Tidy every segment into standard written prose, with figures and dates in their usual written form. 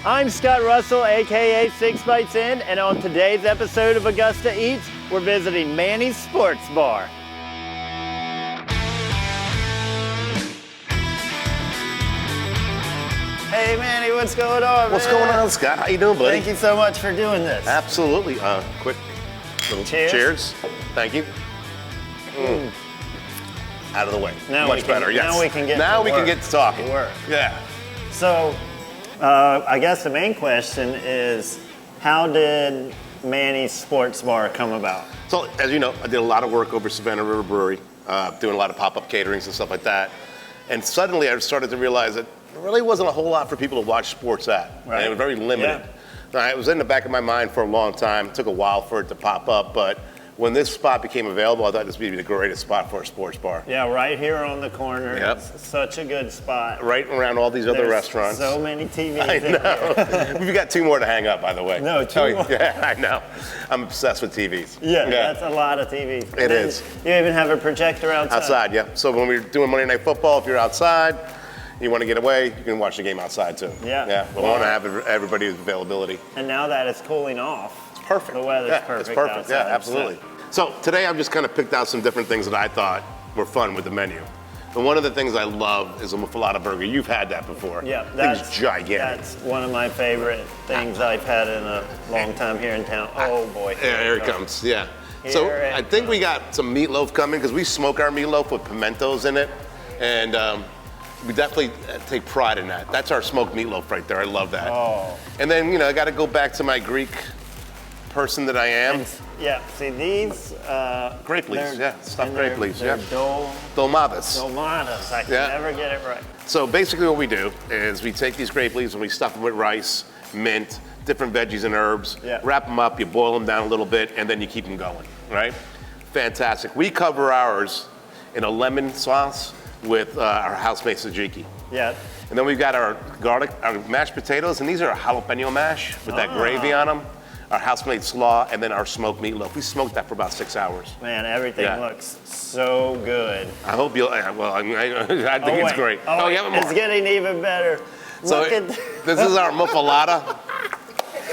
I'm Scott Russell, aka 6 Bites In, and on today's episode of Augusta Eats, we're visiting Manny's Sports Bar. Hey Manny, what's going on, What's going on, Scott? How you doing, buddy? Thank you so much for doing this. Absolutely. Quick little cheers. Thank you. Out of the way. Much better, yes. Now we can get to talking. Work. Yeah. So, I guess the main question is, how did Manny's Sports Bar come about? So, as you know, I did a lot of work over Savannah River Brewery, doing a lot of pop-up caterings and stuff like that. And suddenly I started to realize that there really wasn't a whole lot for people to watch sports at. Right. And it was very limited. Yeah. It was in the back of my mind for a long time. It took a while for it to pop up, but when this spot became available, I thought this would be the greatest spot for a sports bar. Yeah, right here on the corner. Yep. It's such a good spot. Right around all these other restaurants. So many TVs. I know. We've got 2 more to hang up, by the way. No, 2 more. Yeah, I know. I'm obsessed with TVs. Yeah, that's a lot of TVs. It is. You even have a projector outside. Outside, yeah. So when we're doing Monday Night Football, if you're outside, you want to get away, you can watch the game outside too. Yeah. Yeah. We want to have everybody's availability. And now that it's cooling off, it's perfect. The weather's perfect. It's perfect. Outside, yeah, absolutely. So today I've just kind of picked out some different things that I thought were fun with the menu. And one of the things I love is a muffalata burger. You've had that before. Yeah, that's gigantic. That's one of my favorite things I've had in a long time here in town. Oh boy. Here it comes. Yeah. So I think we got some meatloaf coming because we smoke our meatloaf with pimentos in it, and we definitely take pride in that. That's our smoked meatloaf right there. I love that. Oh. And then I got to go back to my Greek person that I am. Yeah, see these grape leaves, stuffed grape leaves, they're dolmadas. Dolmadas, I can never get it right. So basically what we do is we take these grape leaves and we stuff them with rice, mint, different veggies and herbs, wrap them up, you boil them down a little bit, and then you keep them going, right? Fantastic. We cover ours in a lemon sauce with our house-made tzatziki. Yeah. And then we've got our garlic, our mashed potatoes, and these are a jalapeno mash with that gravy on them. Our house-made slaw, and then our smoked meatloaf. We smoked that for about 6 hours. Man, everything looks so good. I hope you'll, well, I think it's great. Oh, you have more. It's getting even better. So this is our muffalata,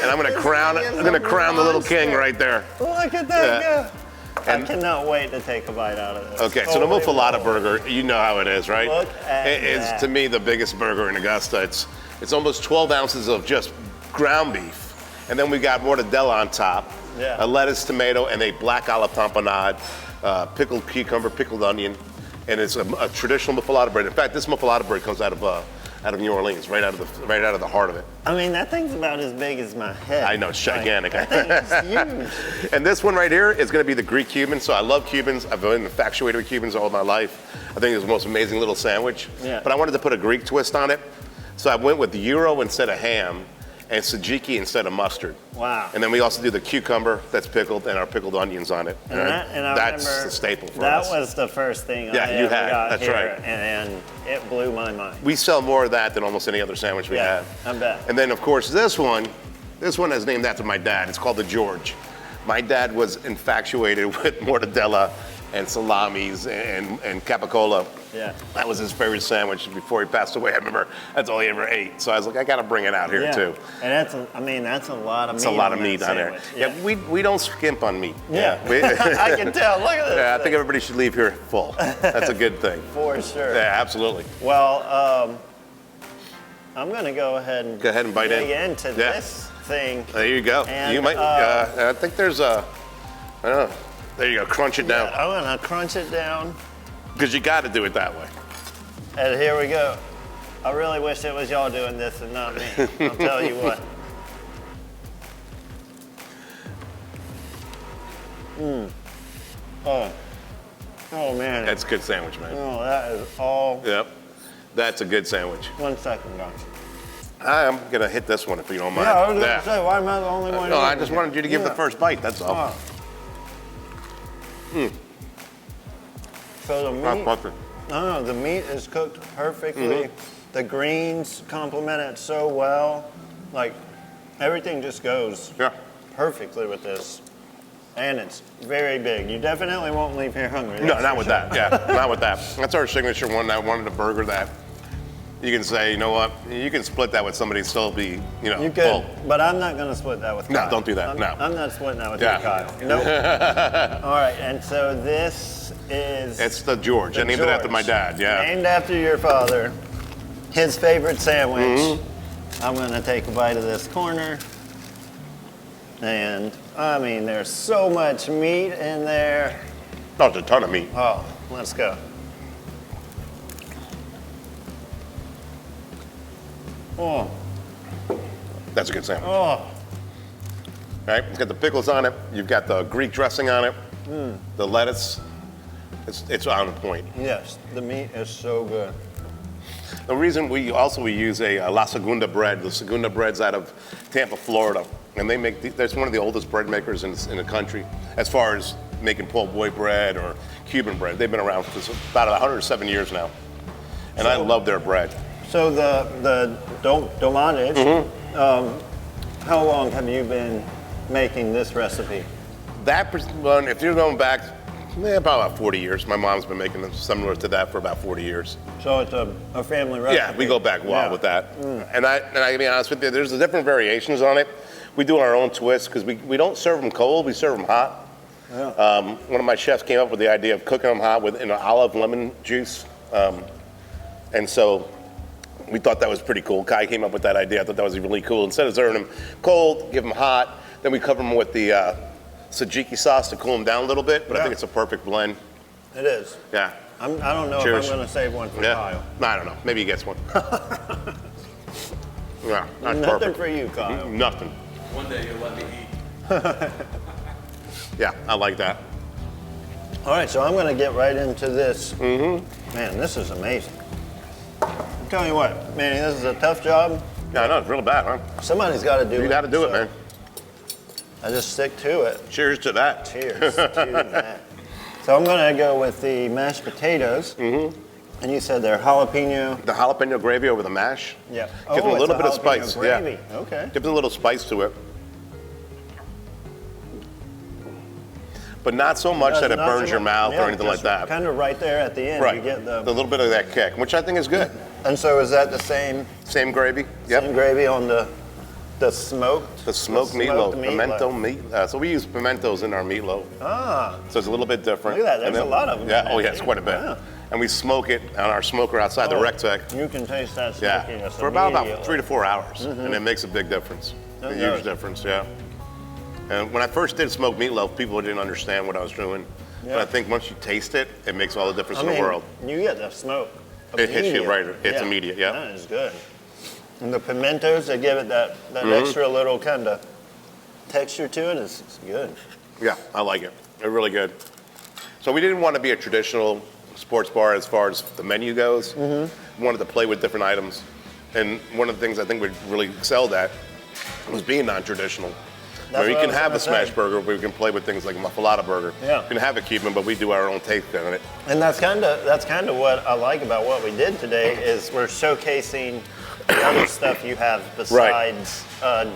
and I'm gonna crown it. I'm gonna crown the little king right there. Look at that guy. I cannot wait to take a bite out of this. Okay, so the muffalata burger, you know how it is, right? Look at it is, to me, the biggest burger in Augusta. It's almost 12 ounces of just ground beef. And then we got mortadella on top, a lettuce, tomato, and a black olive tamponade, pickled cucumber, pickled onion, and it's a traditional muffalata bread. In fact, this muffalata bread comes out of New Orleans, right out of the heart of it. I mean, that thing's about as big as my head. I know, it's gigantic. Like, that thing is huge. And this one right here is going to be the Greek Cuban. So I love Cubans. I've been infatuated with Cubans all my life. I think it's the most amazing little sandwich. Yeah. But I wanted to put a Greek twist on it, so I went with gyro instead of ham, and tzatziki instead of mustard. Wow. And then we also do the cucumber that's pickled and our pickled onions on it. And that's the staple for us. That was the first thing I you ever had. got That's here, right. and it blew my mind. We sell more of that than almost any other sandwich we have. I bet. And then, of course, this one is named after my dad. It's called the George. My dad was infatuated with mortadella and salamis and capicola. Yeah. That was his favorite sandwich before he passed away. I remember that's all he ever ate. So I was like, I got to bring it out here too. And that's a lot of meat. It's a lot of meat on there. Yeah, we don't skimp on meat. Yeah. I can tell. Look at this. Yeah, I think everybody should leave here full. That's a good thing. For sure. Yeah, absolutely. Well, I'm going to go ahead and bite into this thing. There you go. And, you might. I think there's a. I don't know. There you go. Crunch it down. I'm going to crunch it down. Because you got to do it that way. And here we go. I really wish it was y'all doing this and not me. I'll tell you what. Oh man. That's a good sandwich, man. Oh, that is all. Yep. That's a good sandwich. 1 second, guys. I'm going to hit this one if you don't mind. Yeah, I was going to say, why am I the only one? No, I just wanted you to give the first bite, that's all. So the meat, the meat is cooked perfectly. The greens complement it so well. Like, everything just goes perfectly with this. And it's very big. You definitely won't leave here hungry. No, not with that. Yeah, not with that. That's our signature one. I wanted a burger that you can say, you know what, you can split that with somebody and still be, you know, You could, full. but I'm not going to split that with Kyle. No, don't do that. No. I'm not splitting that with you, Kyle. Nope. All right, and so this is... It's the George. I named it after my dad, yeah. Named after your father. His favorite sandwich. I'm going to take a bite of this corner. And, I mean, there's so much meat in there. Oh, it's a ton of meat. Oh, let's go. Oh. That's a good sandwich. Oh. Right, it's got the pickles on it. You've got the Greek dressing on it. The lettuce. It's on point. Yes, the meat is so good. The reason we use a La Segunda bread. The Segunda bread's out of Tampa, Florida, and they make. That's one of the oldest bread makers in the country, as far as making po' boy bread or Cuban bread. They've been around for about 107 years now, and I love their bread. So the domates, how long have you been making this recipe? That one, if you're going back, about 40 years. My mom's been making them similar to that for about 40 years. So it's a family recipe. Yeah, we go back a while with that. And I can be honest with you, there's different variations on it. We do our own twist because we don't serve them cold, we serve them hot. Yeah. One of my chefs came up with the idea of cooking them hot in an olive lemon juice. And so we thought that was pretty cool. Kai came up with that idea. I thought that was really cool. Instead of serving them cold, give them hot, then we cover them with the tzatziki sauce to cool them down a little bit, but I think it's a perfect blend. It is. Yeah. I don't know Cheers. if I'm going to save one for Kyle. No, I don't know. Maybe he gets one. Yeah, that's Nothing perfect. for you, Kyle. Nothing. One day you'll let me eat. Yeah, I like that. All right, so I'm going to get right into this. Man, this is amazing. I'm telling you what, Manny, this is a tough job. Yeah, I know, it's real bad, huh? Somebody's got to do it. You got to do it, man. I just stick to it. Cheers to that. Cheers to that. So I'm going to go with the mashed potatoes. And you said they're jalapeno. The jalapeno gravy over the mash. Yeah. Gives them a little bit of jalapeno spice. Gravy. Yeah. Okay. Gives a little spice to it. But not so much that it burns your mouth or anything like that. Kind of right there at the end, Right. you get the little bit of that kick, which I think is good. And so is that the same? Same gravy. Yep. Same gravy on the smoked? The smoked meatloaf, pimento meat. So we use pimentos in our meatloaf. Ah. So it's a little bit different. Look at that, there's a lot of them. Yeah, oh yeah, it's quite a bit. Yeah. And we smoke it on our smoker outside the Rectec. You can taste that Yeah, smokiness for about immediately. 3 to 4 hours, and it makes a big difference. It A does. huge difference, yeah. And when I first did smoked meatloaf, people didn't understand what I was doing. Yeah. But I think once you taste it, it makes all the difference I in mean, the world. You get the smoke. It hits you right. immediately. It's immediate, yeah. That is good. And the pimentos, they give it that extra little kind of texture to it. It's good. Yeah, I like it. They're really good. So we didn't want to be a traditional sports bar as far as the menu goes. We wanted to play with different items. And one of the things I think we really excelled at was being non-traditional. That's Where you what I can was have gonna a smash say. burger, we can play with things like a muffalata burger. Yeah. You can have a Cuban, but we do our own take on it. And that's kind of what I like about what we did today is we're showcasing the other stuff you have besides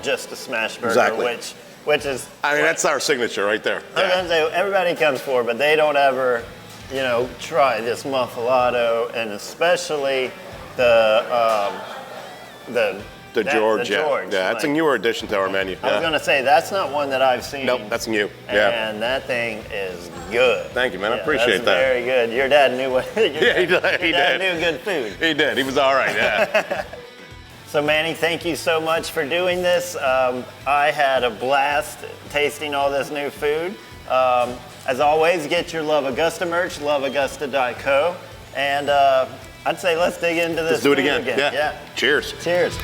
just a smash burger, Exactly. which is. I mean, that's our signature right there. I was gonna say everybody comes for, but they don't ever, try this muffalado, and especially the George, the yeah. George. Yeah, that's a newer addition to our menu. I was gonna say that's not one that I've seen. Nope, that's new. Yeah. And that thing is good. Thank you, man. I Yeah, appreciate that's that. Very good. Your dad knew what. Your He did. dad knew good food. He did. He was all right, yeah. So Manny, thank you so much for doing this. I had a blast tasting all this new food. As always, get your Love Augusta merch, loveaugusta.co. And I'd say let's dig into this. Let's do it food again. Yeah. Cheers. Cheers.